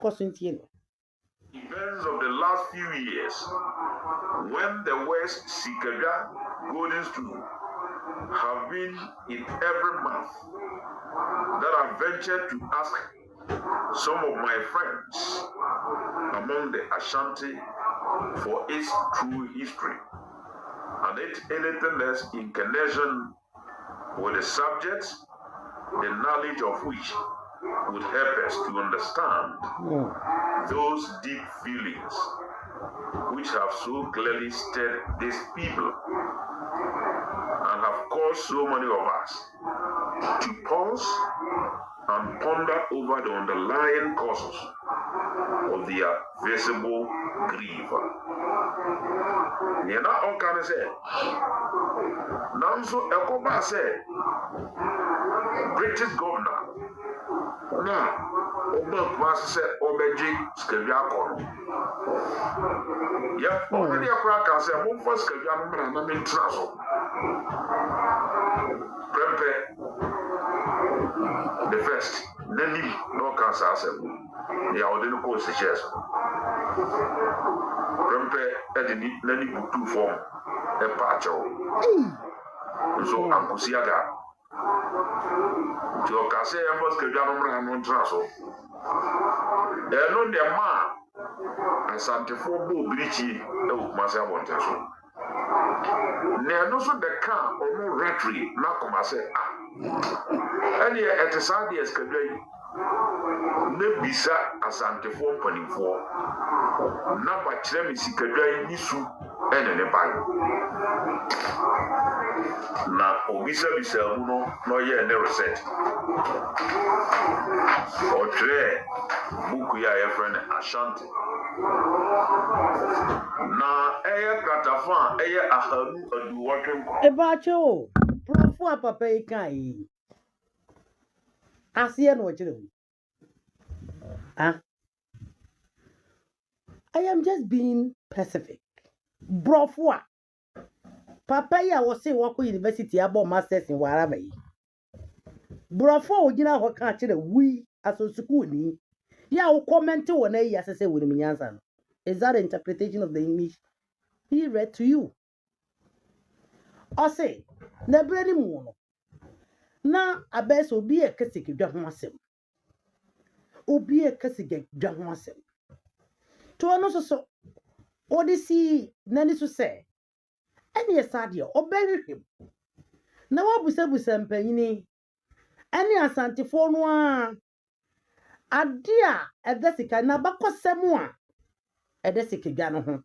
Events of the last few years, when the West Sikaga Golden Stool have been in every month, that I ventured to ask some of my friends among the Ashanti for its true history and anything less in connection with the subjects, the knowledge of which would help us to understand those deep feelings which have so clearly stirred these people and have caused so many of us to pause and ponder over the underlying causes of their visible grief. Yena onkane say, nanso ekoba say, British governor na oba kwase say obeji skabia kono. Ya only akra ka say mo first skabia no na me ntra so. Prempe the first nani no cancer asem ya odin ko se chess prempe edini nani butu form e pacho so ankusiaga to ka se e first ke jano mra no ntra so e no de ma asante fo bo brichi e wo ma se abonte so ne no so de ka omo retry na koma se and yet, at the Sunday as Kadray, Nebisa Asantefo Panifo, Naba Tremisi Kadray Nisu, and an empire. Now, Obisa Bisabuno, no yet never said. Or Tre, Bukuya, a friend Ashanti. Now, Aya Katafan, Aya Ahamu, and working. Ebacho, Profua Papa Kai. Asia no chiro. I am just being Pacific. Brofwa. Papa ya was say Wako University about masters in wherever. Brofwa ojina ho ka chire we as a school ni. Ya o comment on a yes say with me answer. Is that the interpretation of the English he read to you? Or say, na bredi mu na abes obi e kesiki dwa ho asem. Obi e kesiki dwa ho asem. To ono so odisi nani so say eni esadia obehwehwem na wabusabusa mpanyini eni asantefo no a ade a edesika na bakosem a edesika dwa no ho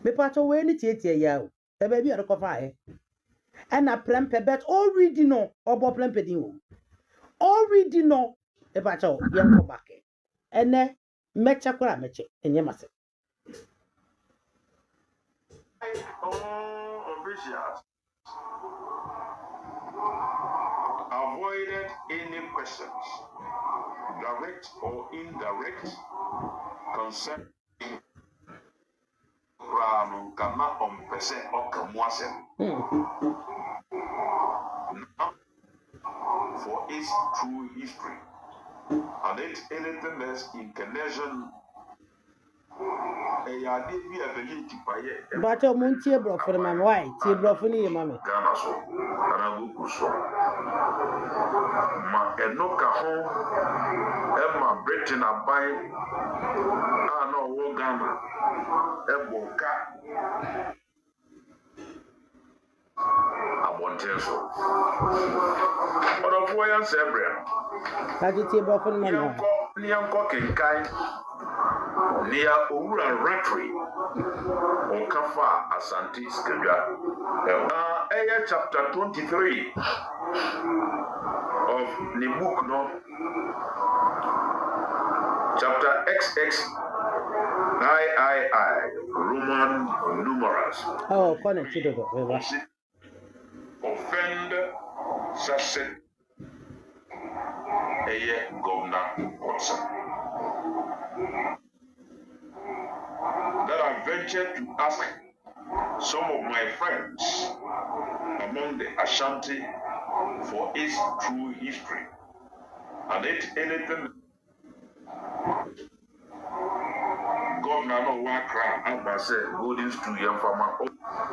mepato we ni tietie ya o e ba bi e rekofa he ena plempe bet already no obo plempe din o already no e pato yenko back ene mecha kura meche enye mase All officials avoided any questions, direct or indirect, concerning Ranu Kama Ompese or Kamuasem. For its true history and anything less in connection. But a muntie bro for my wife, tea bro for me, mammy. Ghana so, Anabuku so. Ma enoka home, Emma Britain a buy. Ah no, wo Ghana, Eboka. Abontenso. But of why I'm saying, I did tea bro for my Nianko Kinkai. Near Ura Rectory or Kafa Asante Skega. Aya chapter 23 of the book, no? Chapter XX III Roman numerals. Oh, connected to the offend Sasset Aya Governor Watson. That I ventured to ask some of my friends among the Ashanti for its true history and anything Governor no wa kra aba say golden stool yam fama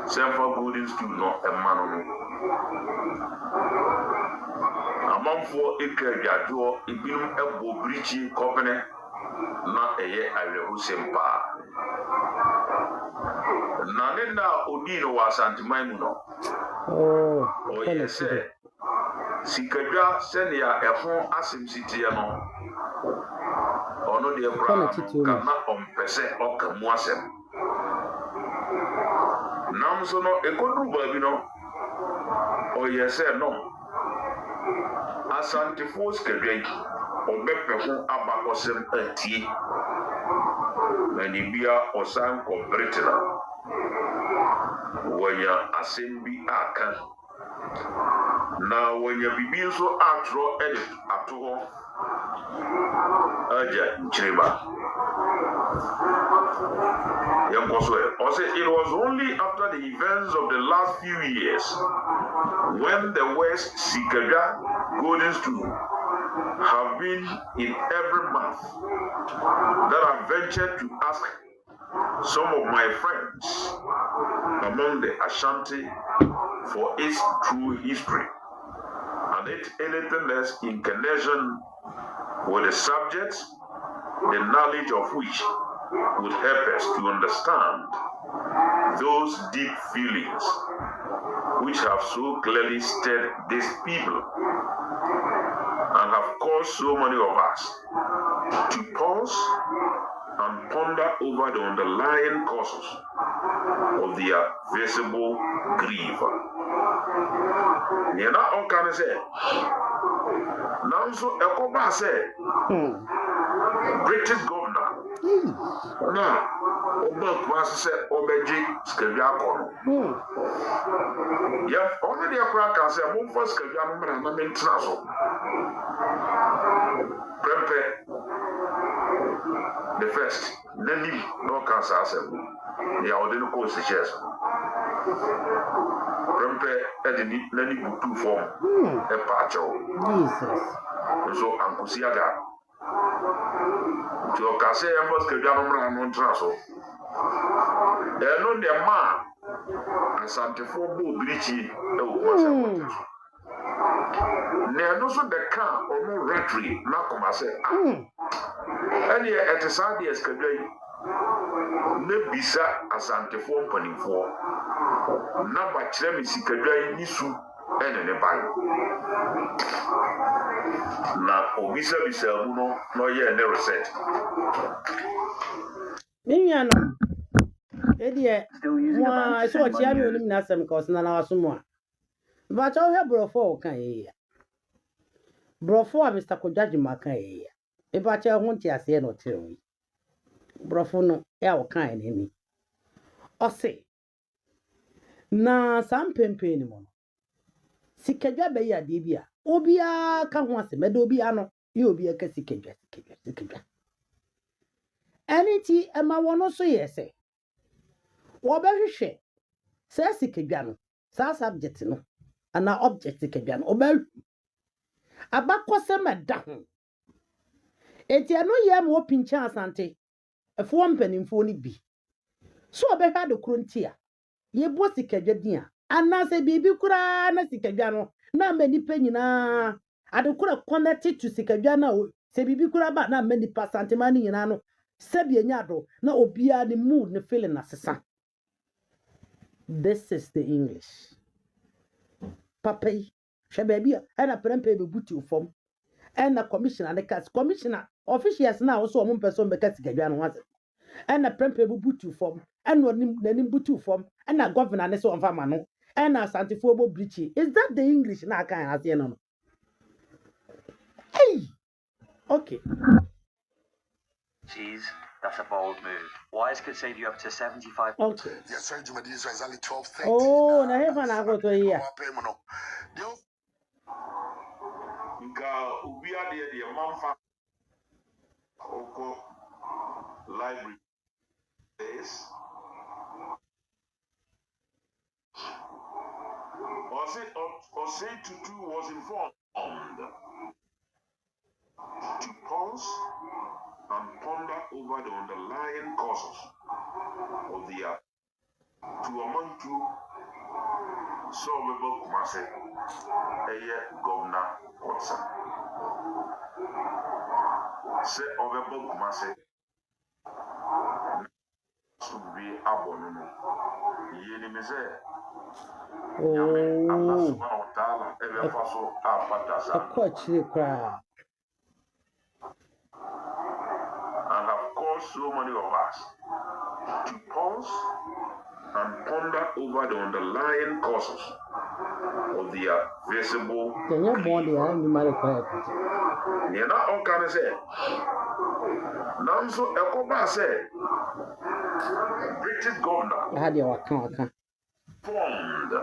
semfa golden stool no emma no amanfo ekradwadwo ibinum ebo bridge company na eye awehu sempa na ne na odi no wa santiman mu no yes sikadwa senia ehon asemsitie no ono de bra kana ompese okamu asem namso no ekodu babi no yes no asante force kadwai obepe ho abakosem atie na nibia osan kompretna wanya asembi aka na wanya bibi nso atro edit ato aja nchiriba also it was only after the events of the last few years when the West Sikaga Golden Stool have been in every month that I ventured to ask some of my friends among the Ashanti for its true history and it anything less in connection with the subject, the knowledge of which would help us to understand those deep feelings which have so clearly stirred these people and have caused so many of us to pause and ponder over the underlying causes of their visible grief. You're not all kind of say. Now, so a coba say, British governor. Now, Oba was said, Obeji, Skaviakon. Yeah, only the Akra can say, Move for Skavian and I mean, Trasso. Prepare the first, then no cancer assembly. The ordinary course is yes. Prepare at the Nenny Butu form, a patcho. Jesus. So, Uncle Siaga. To your Cassa and was Skavian and Trasso. There no the man and Santa Fobo Brichi. There no so the car or no rectory, Nakoma said. And yet at the Sunday escapade, Nebisa Asante Form Penny for Naba Chremi Sikadra Nisu and in a bite. Na Obisa Bisabuno, no yet never said. Miniano, Eddie, I saw a champion in Nassam cause none someone. But I have Brofo can hear. Brofo, Mr. Kojajima can hear. If I tell one to say no tell me. Brofo no, our kind in me. Or say, na some pimpin mono. Sikaja be ya dibia. Obia can once a medobiano, you'll be a casikaja. Anything Emma wano so yes, say. Wabashi she says sikajano, sa subject no, and our object sikajan, obel. Abakosema down. Etia no yam wo pincha asante. Efo mpanimfo ni bi. So obehwa de krontia. Ye bo sikadwa din a. Anase bibi kura na sikadwa no na manipa nyina. Ade kura connected to sikadwa na se bibi kura ba na manipa santema ni nyina no. Sebi enya do na obia ni mood ne feeling asesa. This is the English. Papa yi hwe baby a na prempe be buti fom. And the commissioner, the cast commissioner, officials now also one person because Gajan was it. And the prempe butu form, and one butu form, and a governor and so on Famano, and a Santifobo Bridge. Is that the English now? Can I say no? Hey, okay. Jeez, that's a bold move. Wise could save you up to 75. Okay. Yes, sir. Is only 12:30. Oh, now here's an go to here. Nka ubia de manfa oko library is Ose Tutu was informed to pause and ponder over the underlying causes of the earth. To among you, Sobebo Kumase, Governor Watson. Say Ovebo Kumase, should be abominable. Yenimize. Oh, a coach, cry. And have caused so many of us to pause and ponder over the underlying causes of the visible. Can you bond the animal quiet? You're not all kind of say. Namso Ekoba said, British governor I had your account. formed,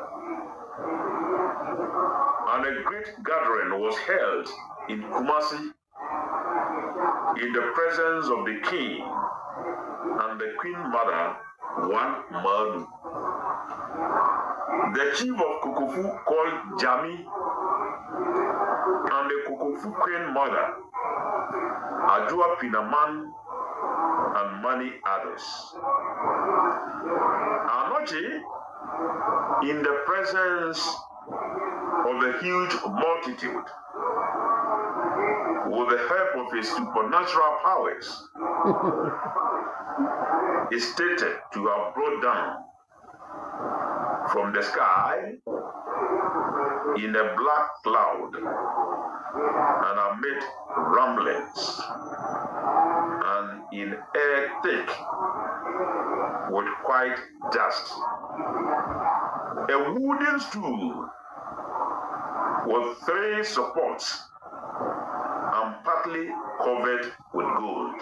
and a great gathering was held in Kumasi in the presence of the king and the queen mother, one Manu. The chief of Kukufu called Jami and the Kukufu queen mother, Ajua Pinaman, and many others. Anoche, in the presence of a huge multitude, with the help of his supernatural powers, is stated to have brought down from the sky in a black cloud and amid rumblings and in air thick with white dust, a wooden stool with 3 supports and partly covered with gold.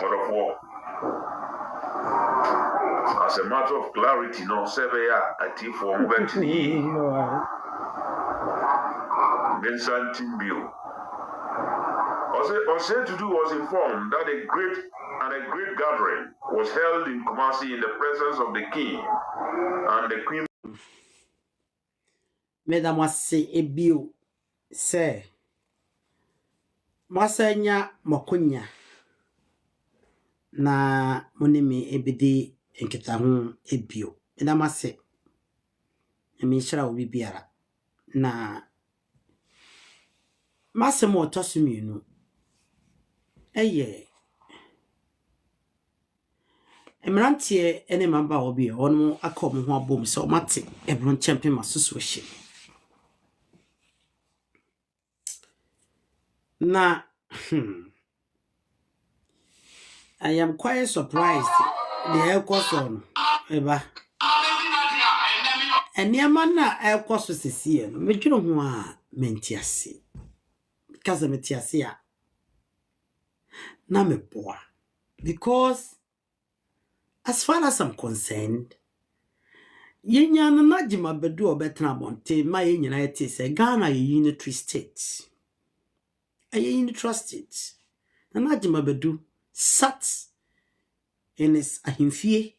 Therefore, as a matter of clarity, no Sebeya ati for Mubetini, Vincent Timbio. Ose to do was informed that a great gathering was held in Kumasi in the presence of the king and the queen. Madam was say a bill, say, Masanya Mokunya na monimi ebidi enkitahu ebio. Madam was say, a mishra will be biara na Massimo Tosumino. Eye Emerantie ene mamba obi ono akom ho abom so mate ebron champion masusu hye na I am quite surprised the ekoso eba eniama na ekoso sesie no medwiro ho a mentiase kaza mentiase a na meboa because as far as I'm concerned, yenya no najima bedu obetna bonte ma yenyina yete se Ghana ye unitary state. Aye unitary state. Na najima bedu sat in his ahimfie.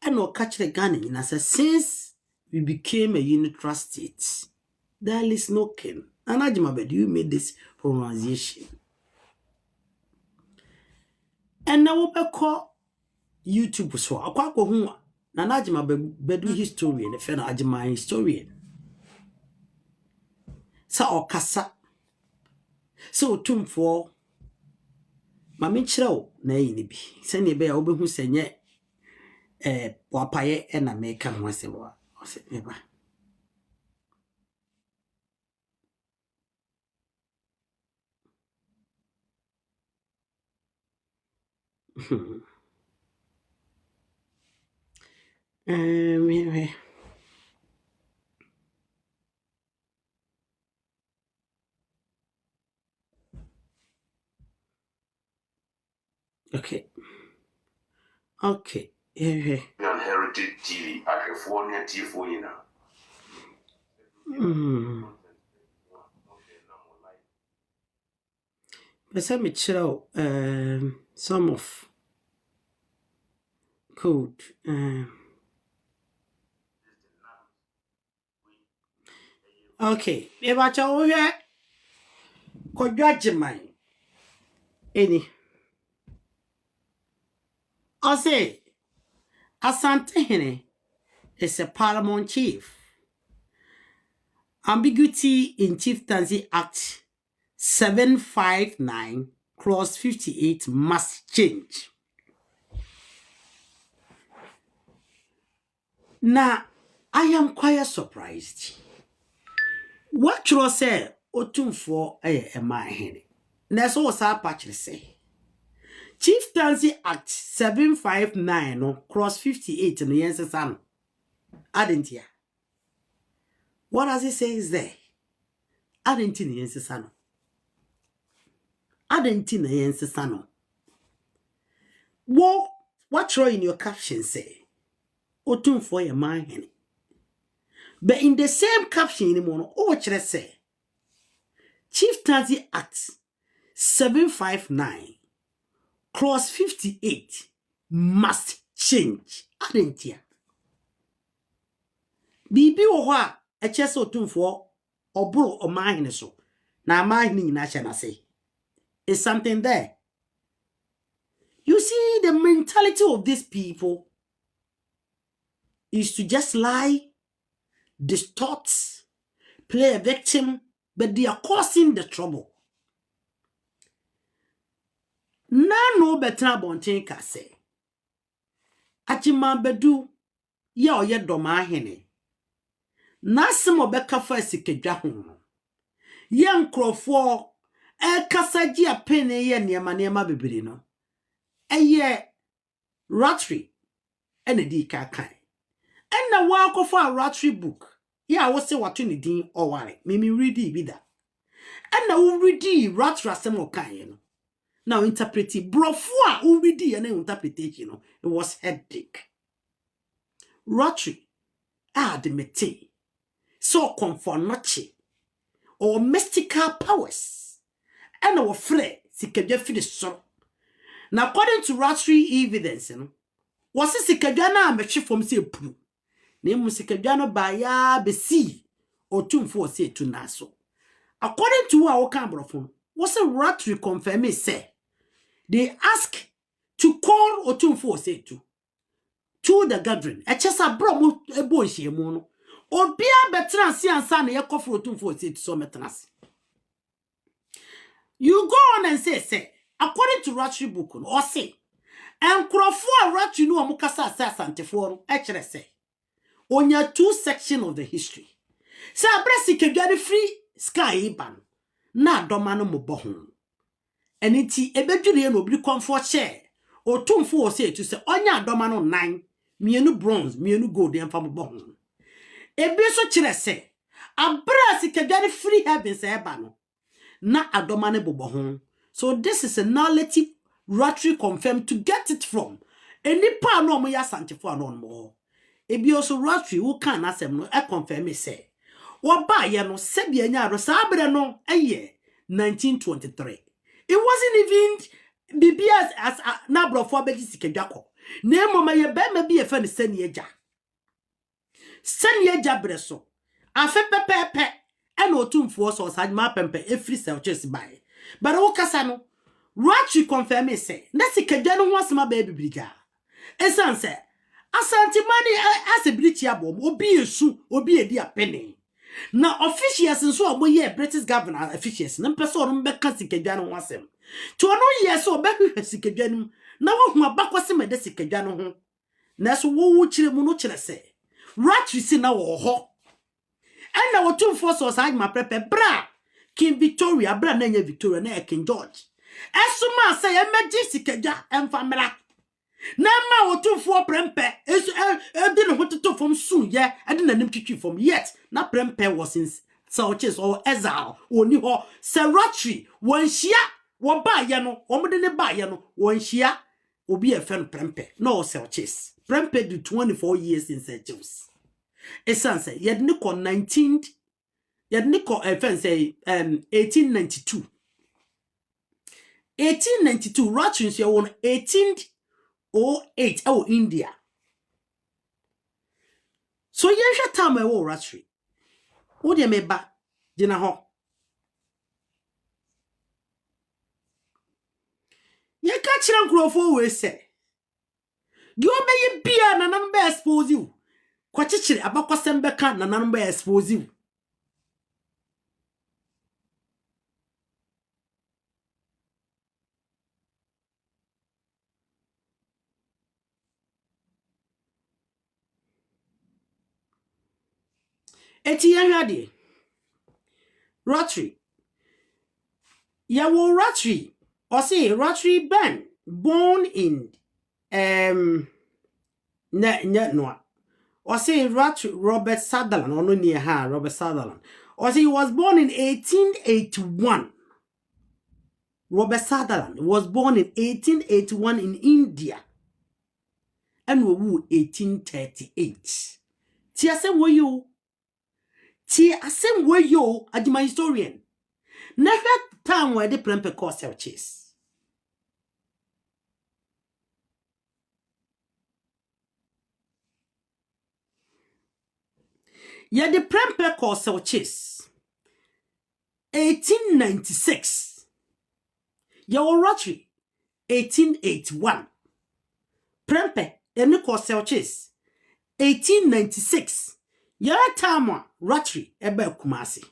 And no catch the Ghana nyina say since we became a unitary state, there is no king. Na najima bedu you made this pronunciation. And now we call YouTube so akwa hu na najima bedu historian e fe na ajima historian sa okasa so otumfo ma me kireo na yi bi se ne be ya obehu senye wapaye e na meka ho asewa ose eba okay Unherited TV, California TV, Pesa me kireo some of code okay eba cha wo hwe Kodwajiman. Any. I say, Asante Hene is a paramount chief. Ambiguity in Chieftaincy Act 759 clause 58 must change. Now, I am quite surprised. What you say, Otumfo a my hen. That's all our patch say. Chieftaincy Act 759 no cross 58 in the answer son. Addn't ya? What does it say is there? Addn't in the answer son. Addn't in the answer son. What you in your caption say? Otumfo a my hen. But in the same caption anymore, what you say? Chieftaincy Act 759 clause 58 must change. Aren't ya? Bibi oha a chess Otumfo or bull or mine so. Now mine national say. Is something there? You see, the mentality of these people is to just lie, distort, play a victim, but they are causing the trouble. Na no better bonten ka say. Achima bedu ye oye doma hene. Na semo beka fa sikedwa ho. Ye nkrofo e kasaji apene ye niema bebiri no. Eye ratri ene di ka kan. Enna wa akofo a ratri book. Ya wo se wato ne din oware. Mimi readi bi da. Enna wo readi ratri asem okan no. Now interpreting brofua already and interpretation it was headache. Rotary the mete so confornoche or mystical powers and our flare sikaja fi the so. Now according to Rotary evidence was sikaja na mechi from say pru. Name sikaja no ba ya be see Otumfo say to naso. According to our cambrofon was a Rotary confirm say they ask to call Otumfo say to the gathering. A chesa bromo a boy she mono. Or be a better see and son a coffee Otumfo say to so metras. You go on and say, according to Rotary book or say, and Crawford Rotary no Mukasa Santefor, actually say, on your 2 section of the history. Say a breast can get a free sky ban. Na domano mo bohun. And iti ebedure no bi comfort share Otumfo say to say onya adoma no 9 mienu bronze mienu gold en fam bo ho ebi so kire say abra sikadwane free heavens eba no na adoma ne bobo ho. So this is a narrative Rotary confirmed to get it from enipa no mo ya santifo anon mo ebi also Rotary who can asem no e confirm say wo ba ye no sebia nya ro sa abre no eye 1923. It wasn't even BBS as nabro for beji sikedwako. Nemo ma ye be ma bi e fa ne sanieja. Sanieja breso. Afe pepepe e na Otumfo so sajma pempe e free self chase by. But o kasa no Rotary confirm say na sikedwa no ho asema ba bibliga. Esan say Asante mani as a brichi abom obi esu obi edi apene. Na officials nso oboye British governor officials na mpese orum beka sikedwa no wasem to no yeso obehwe sikedwa nim na wo hu abakwase mede sikedwa no ho na so wo kire mu no kire se Rotary si na wo ho ena Otumfo so sa ma prepe bra King Victoria bra na nya Victoria na King George esuma se ye meji sikedwa emfamela na ma Otumfo prempe esu e de no hototo from soon ye e de nanim twitwi from yet na prempe was in Souches or exile oni ho se Rotary won hia wo ba ye no wo mde ne ba ye no won hia obi e fen prempe no Souches prempe do 24 years in Souches essence ye de ne ko 19 ye de ne ko fen say 1892 Rotary ye won 1808 India. So ye time I wo Rotary. Wo de me ba gina ho. chira nkrofo we say. Di obeye bia na nan be expose you. Kwa chichire abakwasem beka na nan be expose you. Eti yahade. Rotary. Yawo Rotary. Or say Rotary Ben born in no. Or say Robert Sutherland, or no near her, Robert Sutherland. Or say he was born in 1881. Robert Sutherland was born in 1881 in India. And we were 1838. Tia same way you. Tia same way you, as my historian. Never time where the prempe course chase. Yeah, the prempe course chase. 1896. Your Rotary. 1881. Prempe, any course chase. 1896. Your time Rotary, ebe Kumasi.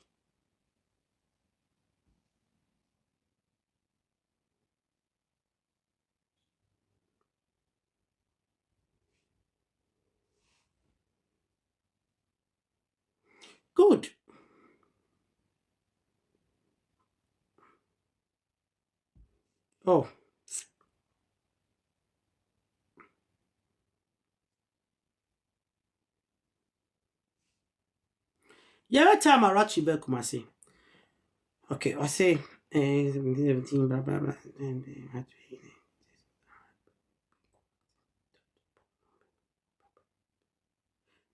Good. Oh. Yeah, time I Rotary be Kumasi. Okay, I say 17 blah blah blah.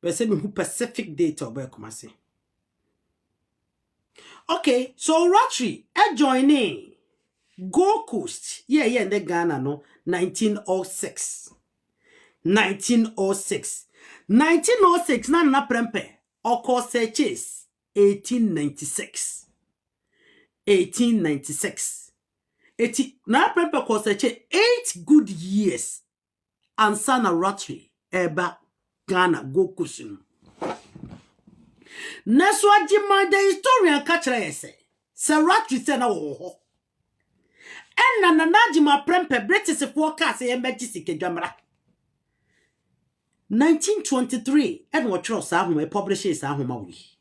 But say me Pacific date or be Kumasi. Okay, so Rotary joining Gold Coast. Yeah, in the Ghana no 1906. 1906. 1906 na prempe. Oko searches 1896. 1896. Na prempe ko searches 8 good years. And sana Rotary eba Ghana Gold Coast. Naswa jima the historian kachira yese. Se Rotary se na wo. En na najima prempe British forecast e mbejisi kedwamra. 1923 and what trust ahum publishes ahum awi.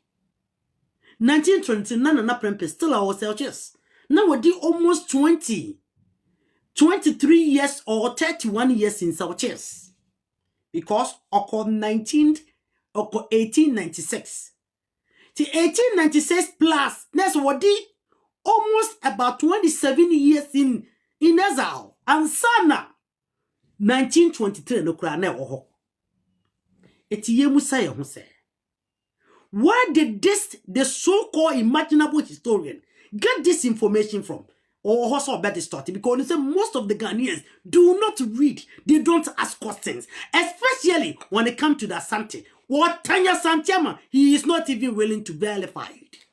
1920 na prempe still our Celsius. Now we do almost 23 years or 31 years in Celsius. Because oko 1896. The 1896 plus next what di almost about 27 years in exile. And sana 1923 no kra na wo. Where did the so-called imaginable historian get this information from? Or also better start because they say most of the Ghanaians do not read, they don't ask questions, especially when it comes to the Asante. What Tanya Santiama, he is not even willing to verify it.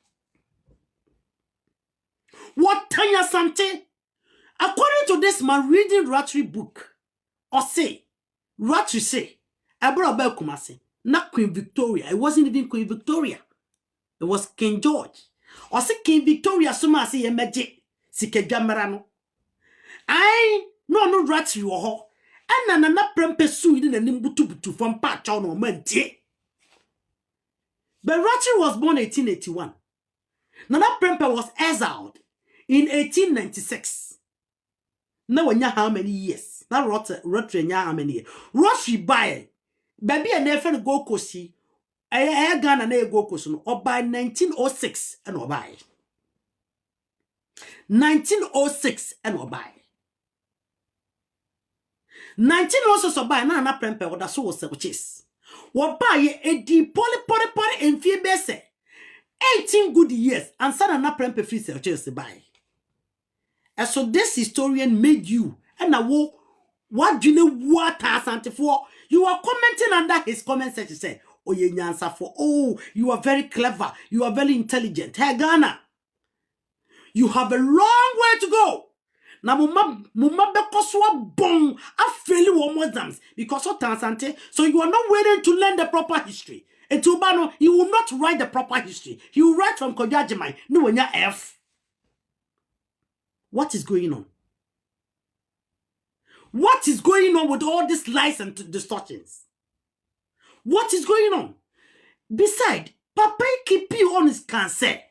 What Tanya Sante, according to this man reading Rotary book, or say, Rotary say, I brought about Kumasi, not Queen Victoria. It wasn't even Queen Victoria. It was King George. Or say King Victoria, so much say a magic, Sike Jamarano. I no Rotary or ho. And na prempe sued in the Nimbutu from Pachon or Mente. But Rotary was born 1881. Nana Prempe was exiled in 1896. Now we know how many years. Now Rotary know how many years. Rotary by baby and never go kosi. I Ghana na go kosi or by 1906 and or by 1906 and or by 1906 or by Nana Prempe or the soul which what buy a deep poly and fear bese 18 good years and son na prempe free chelsea buy. And so this historian made you and now what do you know what Asante for? You are commenting under his comment section say, oh ye nyansa for oh you are very clever, you are very intelligent. Hey Ghana, you have a long way to go. na mumma bekoswa bon afeli one exams because of Tansante. So you are not waiting to learn the proper history. Etubano, he will not write the proper history. He will write from Kojajimai. No when you're F. What is going on? What is going on with all these lies and distortions? What is going on? Beside, Papa keep you on his cancer.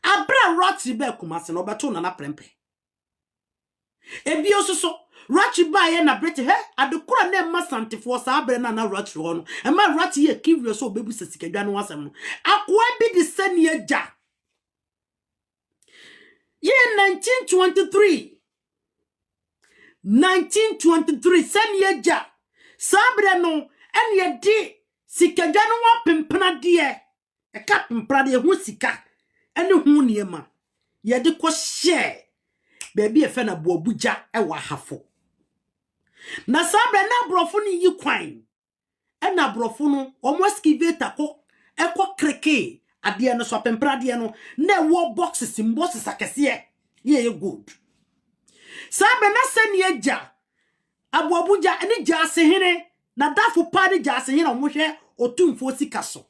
Abra Ratri be kumase no beto na prempe. Ebi ososo Ratri ba ye na brete he adekura na ma santifo sa abre na Ratri ho no. E ma Ratri ye kiwre so obebu sesikadwa no wasem no. Akwa bi de sani agya. Ye 1923 sani agya. Sabre no ene ye di sikadwa no wa pempena de e ka pempra de hu sika. Ene hu niema ye de ko share baby e fe na boabuja e wa hafo na sabre na brofo ni yi kwan e na brofo no omo excavator ko e ko kreke ade no so pempra de no na wo boxes mbosses akese ye good sabre na sani agya aboabuja ene jase hene na dafo pade jase hene omo hwe otumfo sika so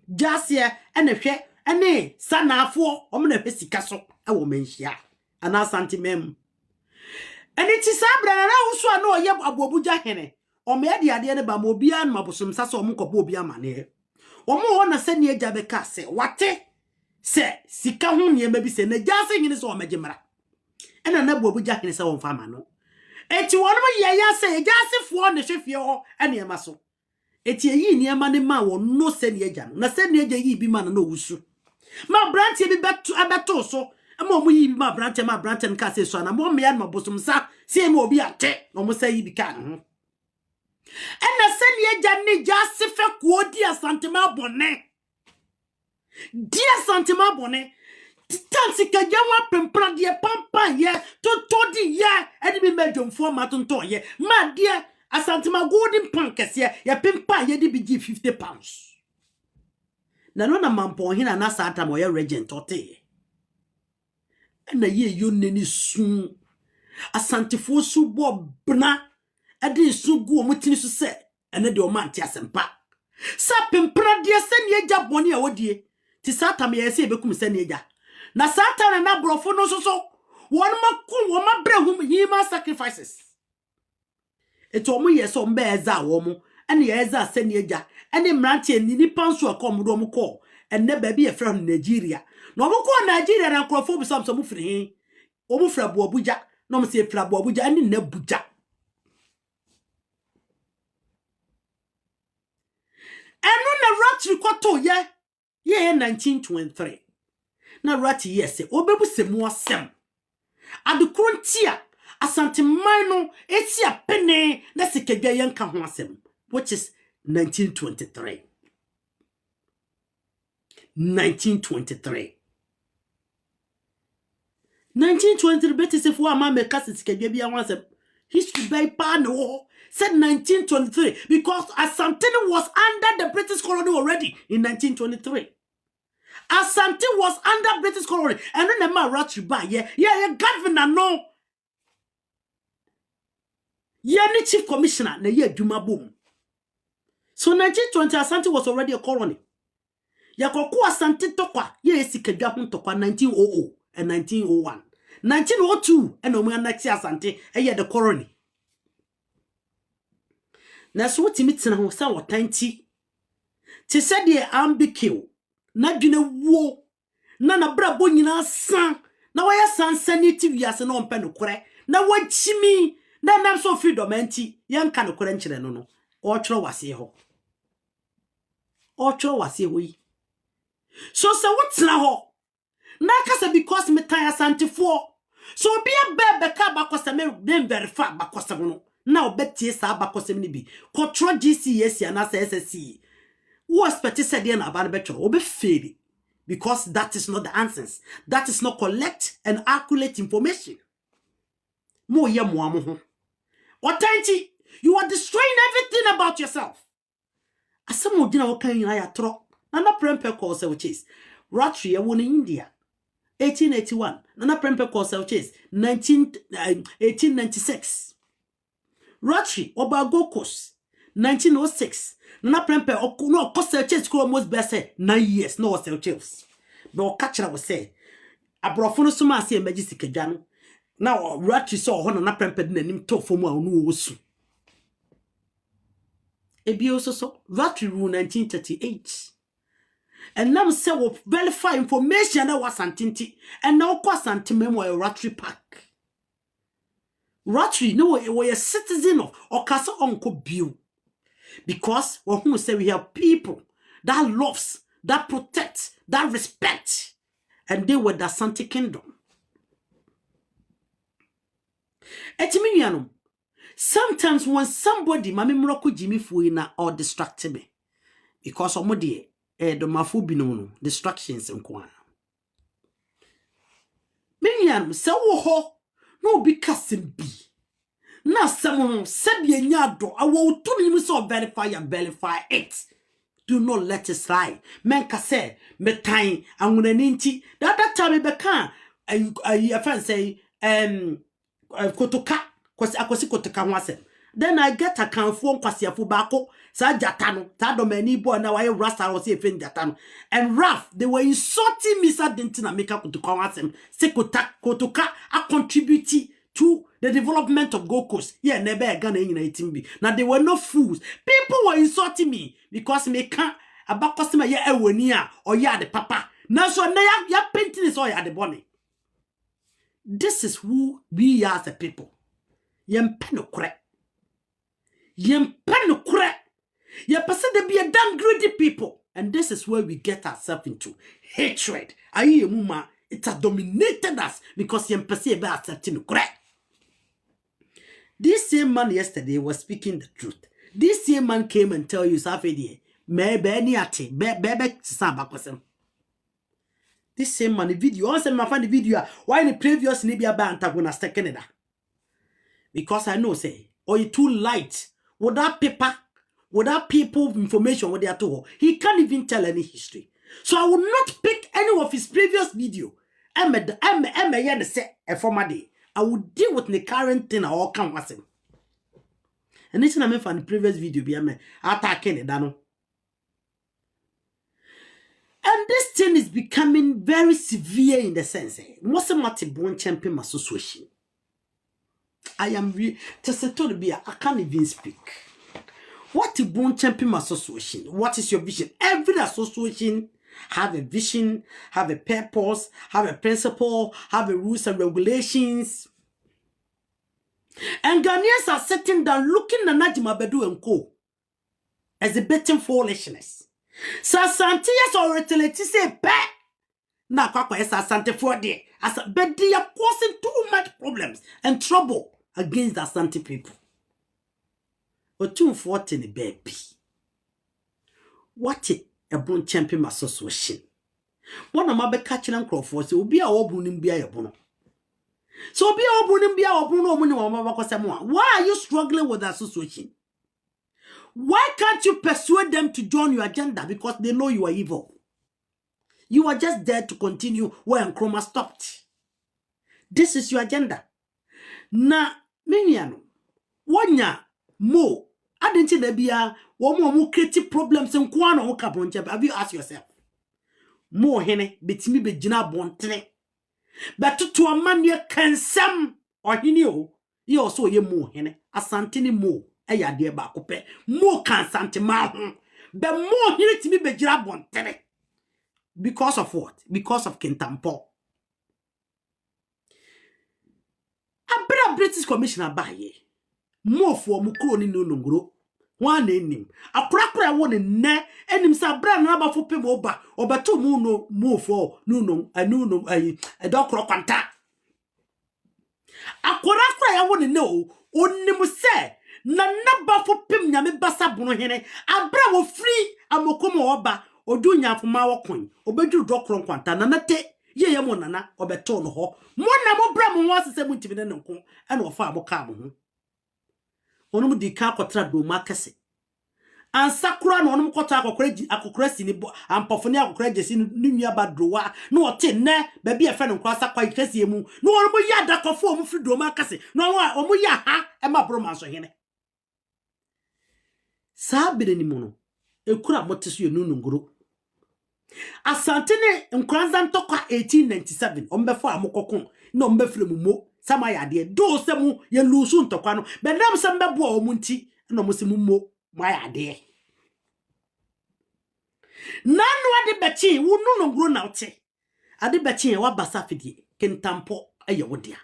jase ene hwe ene sanafo omna pesika so e wo menhia ana santimem ene ti sabra na wuso na oye abobuja hene o me de ade ne ba mo bia na mabosom sa so o mkopo obi amane o mo ho na sani agya be ka se wate se sika ho ne ma bi se na jase hene so o magimra ene na abobuja hene se wo mfa ma no eti wono ye ya se jase fo ne hwefie ho ene ma so eti yi ne ma ne ma wo no sani agya no na sani agya yi bi ma na wusu ma branche bi beto abeto so ama omo yi bi ma branche nka se so na mo me ya na bosom sa se me obi ate no mo say yi bi ka ho ena sani agya ne jase fe ko di asantema bone tansi ka jawa pempra de pampa ye to di ye edi bi medwomfo ma tonton ye ma de asantema golden pan kese ye pempa ye di bi gi 50 pounds na no na mampo hina na sata mo ye regent ote na ye yo neni sun asantifo su bo bna ade su gu o mutini su se ene de o manti asempa sa pempra de se ne agya bone a wodie ti sata me ye se bekum se ne agya na sata na brofo no so won makum wo mabrehum human sacrifices eto mo ye so mba eza wo mo ene ye eza se ne agya ene mrantie ni panso akom do mo ko enne ba bi e from Nigeria no mo ko Nigeria na krofo bi sam so mo firi o mo fra bo abuja no mo se fra bo abuja ene na buja enu na Ratri kwato ye 1923 na Ratri yes obebu se mu asem adekro ntia asanteman no etia pene na sekadwa ye nka ho asem which is 1923 betise fo ama me kasiti kedwa bia wansem history by pa no said 1923 because Asante was under the British colony already in 1923. Asante was under British colony and then the man Ratri ba yeah governor no ni chief commissioner na ye adwuma bom. So 1920 Asante was already a colony. Yakoku Asante tokwa ye sikadwa ho tokwa 1900 and 1901. 1902 and omo annex Asante ye the colony. Na so wotimi tena ho sa wotanti. Ti se de ambikil na dwene wo na brabo nyina san na waya sansanity wiase na ompe no kore na wachimi na nam so freedom anti yanka no kore nkyere no o tworo wase ho yi so se wotena ho na kasa because me tan Asante fo so bia bebe ka bakosa me dem verify bakosa no na obetie sa bakosem ni bi control GCS ya na SSC who expect said na about better obe fail because that is not the answers, that is not correct and accurate information. Mo ye mo amoho otanti you are destroying everything about yourself. Asamo dina wo kan ya tro na na prempe call say which is Ratri e won in India 1881. Nana Prempeh Cosell Chase 1896. Rotary Oba Gold Coast 1906. Nana Prempeh no Cosell Chase could almost be say 9 years no Cosell Chase. But catcher was say Abrofono Suma say emergency kejano. Now Rotary saw Nana Prempeh nim to for more no wosu. Ebi also so Rotary rule 1938. And now say we verify information that was antinti and now cost antimemo a Rotary Park. Rotary no we a citizen of or castle uncle Bill. Because who say we have people that loves, that protects, that respect, and they were the Asante Kingdom. Etimiano. Sometimes when somebody mami mroko Jimmy Fuina or distract me, because omodi the mafu binono distractions nkwa. Menyan se wo ho no bi kasem bi. Na someone sebie nyado awo tumi mi so verify it. Do not let it slide. Men ka say metan anwunani nti that time be kan a friend say kotoka akwasi kotoka ho asem. Then I get a can phone kwasiafo bako sa jatano ta do mani boy na why rasta was even jatano and Raf they were insulting me sa dentina make up to come asem se kotoka a contribute to the development of Gold Coast. Yeah, never Ghana in 18B. Now they were no fools. People were insulting me because me can't about customer ya ewonia or ya the papa. Now so na ya painting is all ya the bonnet. This is who we are as a people. Yem penokre. Yem penokre. Yem person they be a damn greedy people. And this is where we get ourselves into hatred. Aye muma, it has dominated us because yem person be accepting kre. This same man yesterday was speaking the truth. This same man came and tell you, Safedi, this same man, the video, also my find the video, why the previous Libya Bantagona second that? Because I know, say, or you too light, without paper, without people information, what they are told, he can't even tell any history. So I will not pick any of his previous video. I'm a say a former day. I would deal with the current thing I all come with him. And this is I from the previous video be attacking it, Dano. And this thing is becoming very severe in the sense. Most of my born champion association. I am just told to be I can't even speak. What is born champion association? What is your vision? Every association have a vision, have a purpose, have a principle, have a rules and regulations. And Ghanaians are sitting down looking at Najima Bedu and Co. exhibiting foolishness. Sasanti yes already say bad. Na kwakwa yes Asante for there. As but they are causing too much problems and trouble against the Asante people. Or 240 baby. What a born champion association. One of my catching and Crawford will be a obunim be a bono. So be a obunim be a bono money or why are you struggling with the association? Why can't you persuade them to join your agenda? Because they know you are evil. You are just there to continue where Nkrumah stopped. This is your agenda. Na miniano. Wanya mo. I didn't there be a one creative problems in Kwana or Kabonja. Have you asked yourself? More hene betimi be jina bontre. But to a man ye can some or he knew ye also ye more hene asantini mo eya de ba kope mo can santima ho but more hene timi be jina bontre. Because of what? Because of Kentampo. A British commissioner baye. More for Mukoni no ngro. One name. A cracker one in ne enim sa bra na ba fo pe mo ba obeto mu no mo for no a dog kwanta. A cracker ya one no onim se na ba fo pem nyame basa bono hene abra wo free amokomo oba odu nyafoma wo kon obeduru dokro kwanta na nate ye mo nana obeto no ho mo na mo bra mo asese mu ntimi ne nko e na ofa aboka mo ho onum di ka kotra do makase ansakura no onum kota akokora si ni ampofo ni akokora jesi ni nua badrowa no ote ne ba bia fe no nkwa sakwa ikese mu no onum ya dakofo omu frido ma kase no omu ya ha e ma broma so hene saa bere ni mu no ekura moteso ye nunu ngoro asante ne nkranza ntokwa 1897 ombefo amokokon na ombefre mu mo sama ya de do se mu ye lusu ntokwa no bedam se mbebo omu nti na mo se mu mo my idea. Nanu ade bechi wunu no ngro na ote. Ade bechi wa basa fidie kentampo eye wodia.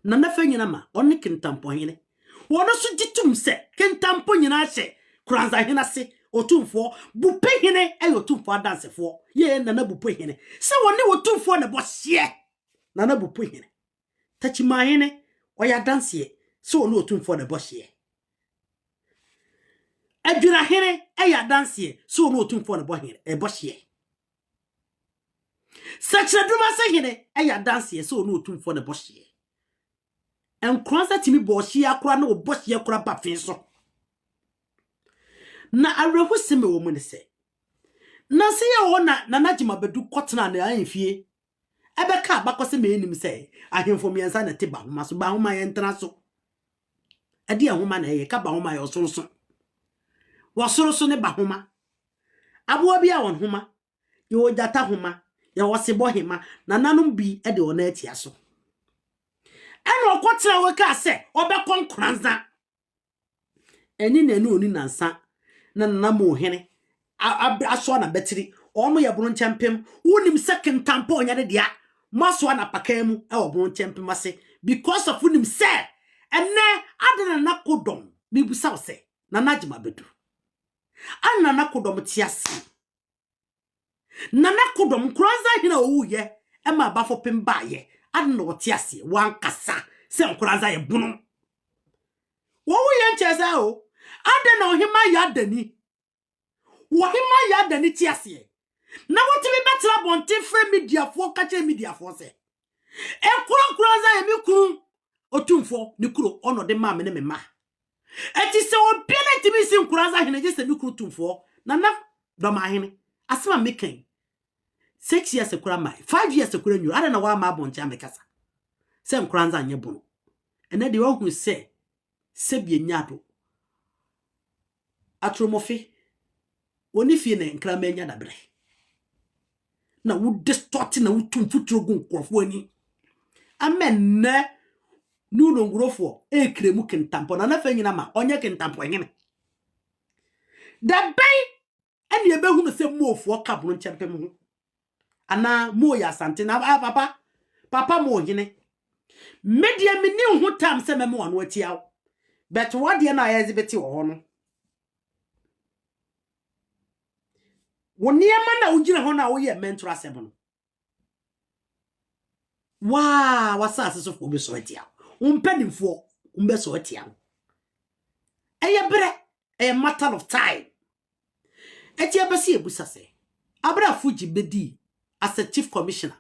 Na nafa nyina ma oni kentampo hene. Wono so gitum se kentampo nyina hye kranza hena se otumfo bupe hene eye otumfo adansefo ye na bupe hene. Se woni otumfo na bo hye na bupe hene. Tachima hene oya danse se woni otumfo na bo hye. Adwira hene eya danse so no otumfo ne bohene e bohye sachaduma se hene eya danse so no otumfo ne bohye enkransa timi bohye akora na obohye akora bafin so na arehu seme wo mu ne se na se ye wona na najima bedu kotena na anfie ebeka bakose me enim se ahemfo miensa na teba homa so ba homa ye ntena so ade ahoma na ye ka ba homa ye osonso wasoroso ne bahoma abo bia won homa yo jata homa ya wasebo hema na nanum bi e de ona atia so eno okotira we ka se obekon kranza eni na enu oni nansa na namo hene aso na betiri omo ye bro nchempem unim second tampo onya de dia maso na pakamu e obro nchempem ase because of unim se enne adena nakodom bibusa se na najima bedu anana kodom tiase nana kodom kranza hina owuye e ma bafo pembaye adna otiase wankasa se kranza ye bunu wowuye ncheza o adna ohima ya dani wohima ya dani tiase na wotimi betra bonte free media fo kache media fo se e kranza ye mikuru otumfo ni kuro ono de ma me ne me ma eti se obiana timi si nkuraza hene je se mikuru tumfo nana doma hene asema meken 6 years ekura mai 5 years ekura nyu ada na wa ma aboncha mekasa se nkuraza anye bunu ene de wo hu se bie nyado atromofi woni fie ne nkra manya dabre na wo distort na wo tumfu trogu nkrofo ani amen ne nuno ngurofo ekremu kentampo na nafa nyina ma onye kentampo nyene da bay ene ebehu no se mofo kabro nchempem ho ana mo ya sante na papa mo nyene media meni ho tam se memo ono atia but what de na yazibeti wo no woniema na ugire ho na wo ye mentor asem no wa wasase so fo be so atia umpenifo umbeso atia eye bre a matter of time etia besi ebusase abra fuji bedi as a chief commissioner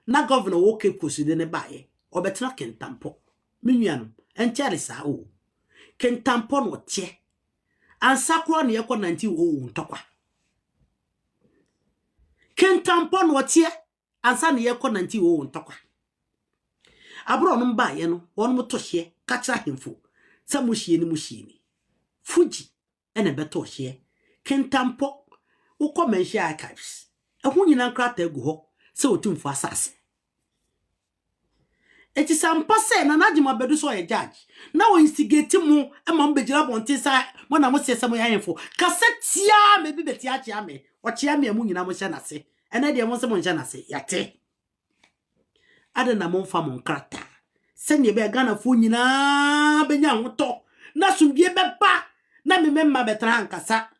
na governor wo Cape Coast de ne bae obetra kentampo menuanum enchare sa o kentampo no tie ansakro na yekọ 1900 ntokwa kentampo no tie ansa na yekọ 1900 ntokwa abro no mbaye no won motohye kacha hemfo sa muhye ni fuji ene beto hye kentampo ukọ menhye archives ehun nyina nkrata egu ho se otumfo asase eti sampa se na najima bedu so ye judge na wo instigate mu e ma mbejira bonte sa mo na mo sese mo ya hemfo kasetia me bi beti achi ame o chi ame mu nyina mo hye na se ene de mo se mo hye na se yate ada na mo mfa mo nkrata se ne be Ghana fo nyina benya hoto na sumbie beba na memma betra hankasa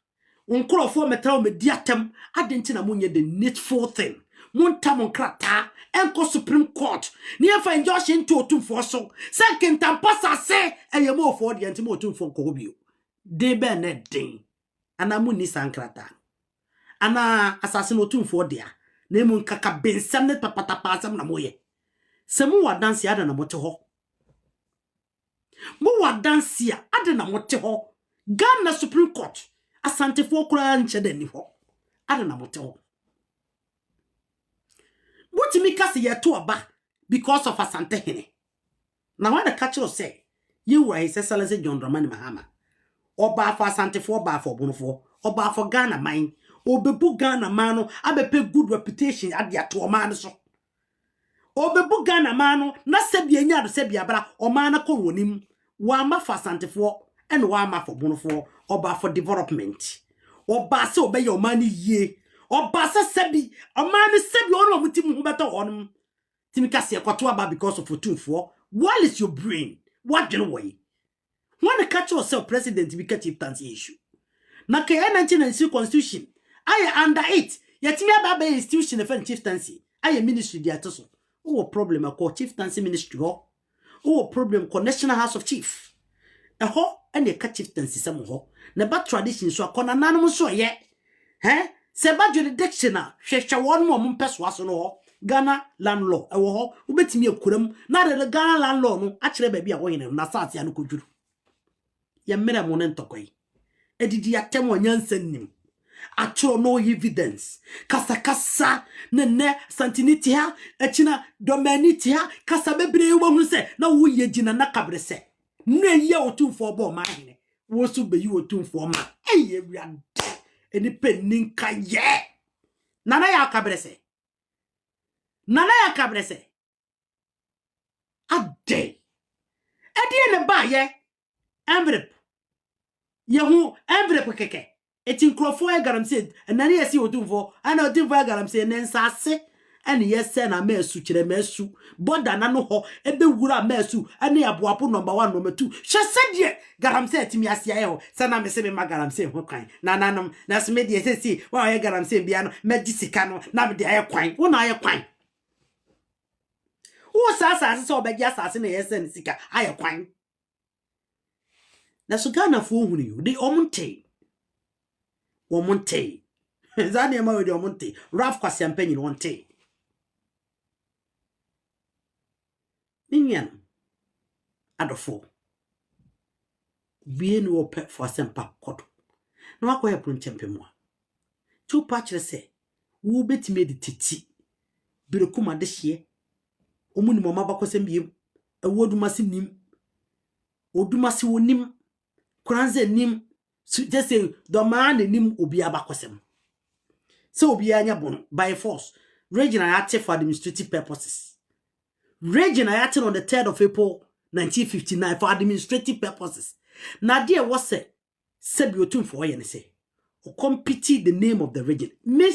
nkrofo metra o medi atem adenti na munye the needful thing montam nkrata enko Supreme Court ni efa injunction to otumfo so se kentampa sase eyemo ofo de enti mo otumfo nko bio de be na den ana munni sankrata ana asase no otumfo de a na emu nkaka bensam ne papatapa asam na moye se mu wadansi ada na mote ho mu wadansi ada na mote ho Ghana Supreme Court asantefo kura nche da ni ho ada na mote ho butimi kase ye to oba because of asante hene na when the catcher say you were his excellency John Dramani Mahama oba for asantefo oba for bonofo oba for Ghana man obebu Ghana man no abepe good reputation ade ato man so obebu Ghana man no na sebia nya do sebia bra o man na ko wonim wa ma for asantefo and wa ma for bonofo oba for development oba se obeye o man yie oba se sebi o man sebi ono mutim hu beto onum timi kase ekoto aba because of otumfo. What is your brain? What do you know? When the catch yourself president to be chieftaincy issue. Na ke 1996 constitution. I under it. Yetimi aba be institution of chieftaincy. I ministry di atoso. O problem called chieftaincy ministry ho. O problem called National House of Chief. E ho ene ka chieftaincy sam ho. Na ba tradition so akona nanom so ye. Se ba jurisdiction a hwehwe won mo mpeso aso no ho. Ghana land law ewo ho ubetimi akuram na de Ghana land law no akere ba bia wo hene na saase anu koduru ye mere mo ne ntokoi edidi atem onyansa nim atro no evidence kasa ne santinity ha akina domanity ha kasa bebre wo hu se na wo ye gina na kabre se no ye otumfo bo ma hene wo so be yi otumfo ma eye wiade eni pennin ka ye nana ya kabre se nana ya kabrese ade edi ne ba ye envelope ye hu envelope keke eti nkrofo e garamse nana ye si otumfo ana otumfo e garamse ne nsase ene ye se na mesu kire mesu boda na no ho ebe wura mesu ene aboapo number 1 number 2 hwese die garamse etimi ase ye ho se na me se me ma garamse ho kwan na nanom na se me die se si wa ye garamse bia no medisika no na me de aye kwan wo na aye kwan who sasa so be asase na yesen sika aye kwan na so Ghana fo hunu you de omonte zani ma we de omonte Ralph Kwasiampanyi wonte minyan adofo bien wo pe for sempa kodo na wakoye prunchempemwa tu patch se wo betime de titi birekuma de hye omuni mama bakosem biem ewodumasi nim odumasi wonim kranze nim just say the man nim obi abakosem so obi anya bono by force regional active for administrative purposes regional active on the 3rd of April 1959 for administrative purposes na there was sebi otumfo ye ne say compete the name of the region. Me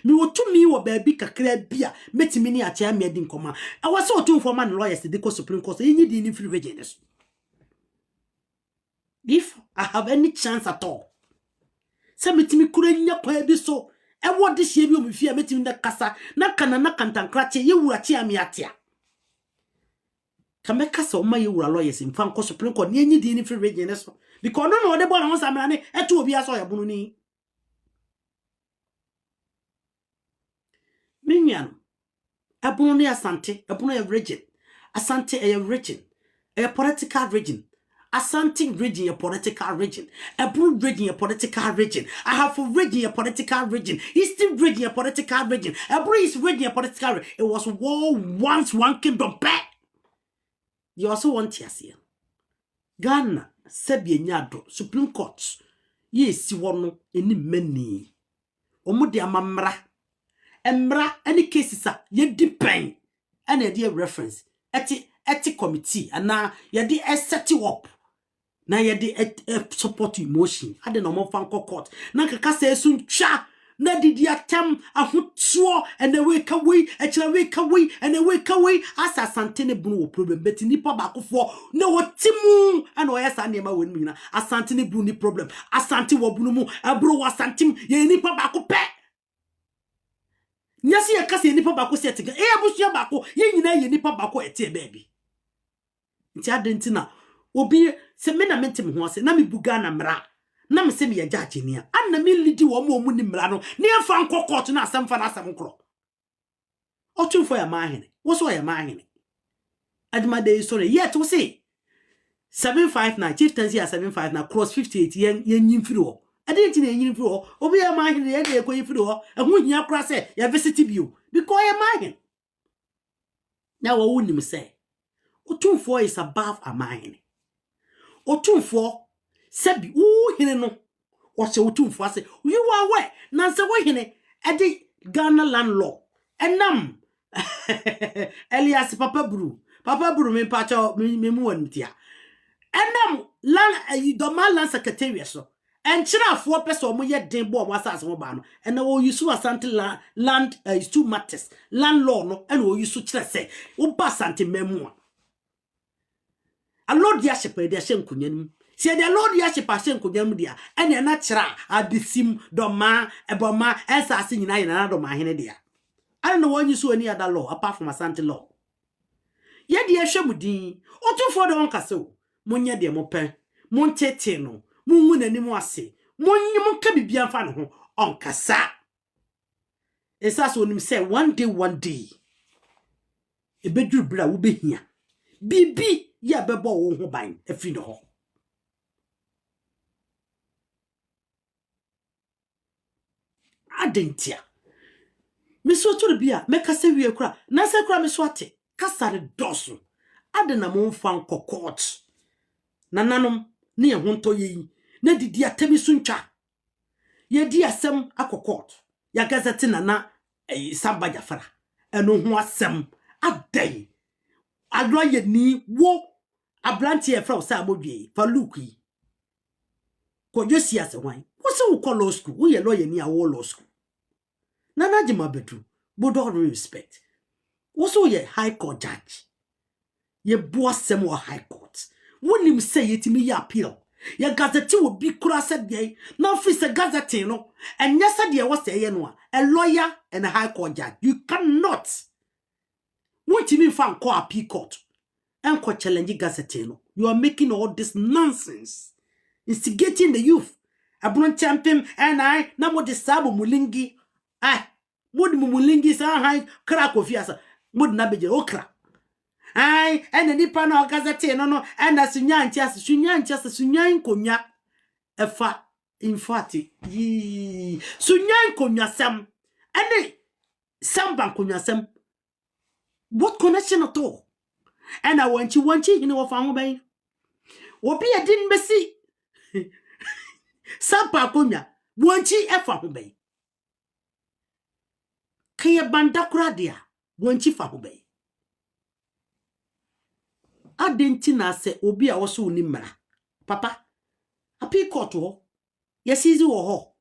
wotu mi wo baby kakra bia metimi ni atia me di nkoma. I was so too for man lawyers the Supreme Court any di in free region. If I have any chance at all. Se metimi kura nya kwa bi so e wo de hie bi o mfia metimi na kasa na kana na kantankrache ye wura tia me atia. Kame kasa o ma ye wura lawyers in fan Supreme Court ni any di in free region so because no de bo na ho samra ne eto obi aso ya bunu ni. Minyan abunu ni asante abunu ya region asante a region a political region asante region a political region abunu region a political region I have for region a political region eastern region a political region abunu is region a political region. It was war once one kingdom back. You also want to see Ghana sebi nyado Supreme Court yes wono eni mani omudi amamra emra any cases ye depend and a reference eti committee and now ye di set you up na ye di support emotion ade no mo fan court na kaka say sun twa na didi atem ahotuo and the way kaway echira way kaway and the way kaway asa asante ne bunu problem but nipa bakofo na wotimu and oya sa nema wonu na asante ne bunu ni problem asante wo bunu mu abro wasantim ye nipa bakope nyasi ya kase nipa bako setting abusia bako ye nyina ye nipa bako ete baby nti adentina obi se me na mentem ho ase na me buga na mra na me se me ya judge ni an na me lidi wo mo ni mra no ne fa nkokot na asem fa na asem nkro otumfo ya mahene wo so ya mahene adima dey sorry yet we say 759 chieftaincy 759 cross 58 yen nyimfiri wo ade ti na enyin fi ho obi ya ma hene ye de ekoyi fi ho ehun hia kra se ya visit bio because ya ma hene na wo wonim se otumfo is above a mine otumfo sebi wo hene no wo se otumfo ase you are where na se wo hene ade Ghana land law enam Elias Papa Buru me pacho me mu wantia enam land do man land secretariat so enchirafo pese omo ye den bo omo asase mo ba no ena wo yusu asante land is two matters land law no ena wo yusu kire se wo ba asante memu a lord ya shepe de hyenkunyanum se de lord ya shepe hyenkunyanum dia ena na kira abisim do ma eboma esase nyina na do ma hene dia I don't know when you saw any other law apart from Asante law. Ye de hwemudin otufo de won kase o monye de mo pen mon tete no munwu nani mo ase monye mo ka bibia fa ne ho onkasa esa so onim say one day ebeduru bra wo behia bibi ya bebo wo ho ban afi ne ho adentia miso to bia mekase wie kura na se kura miso ate kasare doso ade na mo mfa nko court nananom ne ehonto yi na didi atemi suntwa ye di asem akokot ya gazette nana Samba Jafara eno ho asem adai agro ye ni wo abranti e fra sa modwe fa look yi ko josi ase wan wo se wo law school wo ye lawyer ni a wo law school nana jima bedu bodo respect wo so ye high court judge ye bo asem wo high court wonim say yetimi ye appeal ya gazette wo bi kura said dey na office gazette no enye said dey was say no a lawyer and a high court judge you cannot what you mean fan call appeal court and co challenge gazette no you are making all this nonsense instigating the youth abron champion and I na mo de sabo mulingi mod mulingi sa high crack of fiasa mod na beje okra and nipa na gazette no and sunyan konya efa infati yi sunyan konya sam and samba konya sam what connection at all and I want you know fa ho ban obi e din besi samba konya want you efa ho ban kaya bandakura dia want you fa ho ban adenti na se obi a wo so ni mra papa appeal court ho yes easy ho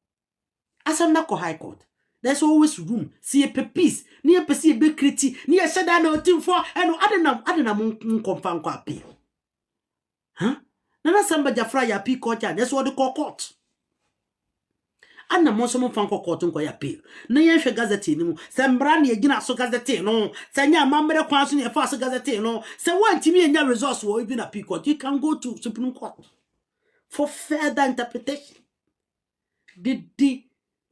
asam na ko high court there's always room see a peace ni e pese be kriti ni e sheda na otimfo eno adenam nkomfa nko appeal na Samba Jafara ya appeal court that's what the court anna mo so mo fan court nko ya appeal na ye hwe gazette ni mu se mbra na egina so gazette no se nya mamre kwan so ne fa so gazette no se wantimi enya resource wo even appeal court you can go to Supreme Court for further interpretation didi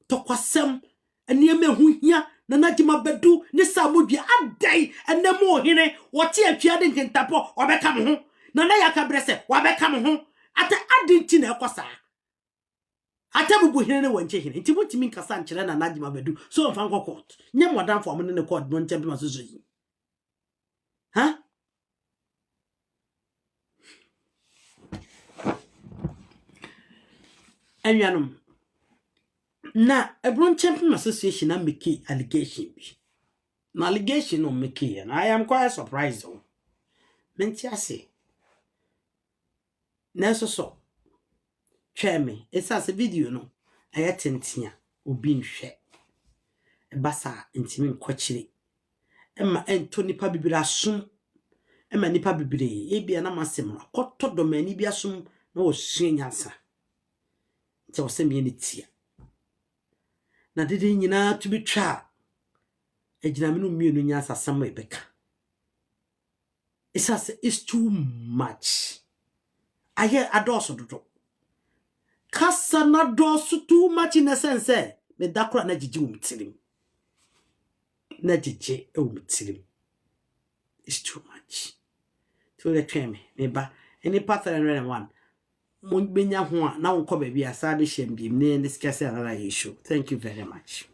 tokwasem enieme hu hia na najima bedu ni samodwe adai enemo hene wote atwiade nkentapo obeka mo ho na yakabrese wabeka mo ho ate adinti na ekosa ate bubu hene ne wanche hene nti mutimi nkasa nkyere na najima bedu so mfa nko court nye modern for ne court no nche bima so yi enyanum na Ebron Champion Association na make allegation bi na allegation no make and I am quite surprised though menti ase na so tweme esa se video no ayatentia obi nhwe basa ntimi nkwachire ema ento nipa bibira asum ema nipa bibire ebia na masem no koto domani bi asum na wo suenyansa nti wo se me ne tia na dede nyina to be twa ejina me no mienu nyansa sama ebeka it's too much aye adoso dodo kasa na doso too much in a sense me dakora na jiji umtirim na jiji umtirim it's too much to the tweme me ba any pattern and one mo benya ho a na wo kɔ ba bi asa be hyem bi ne discuss another issue. Thank you very much.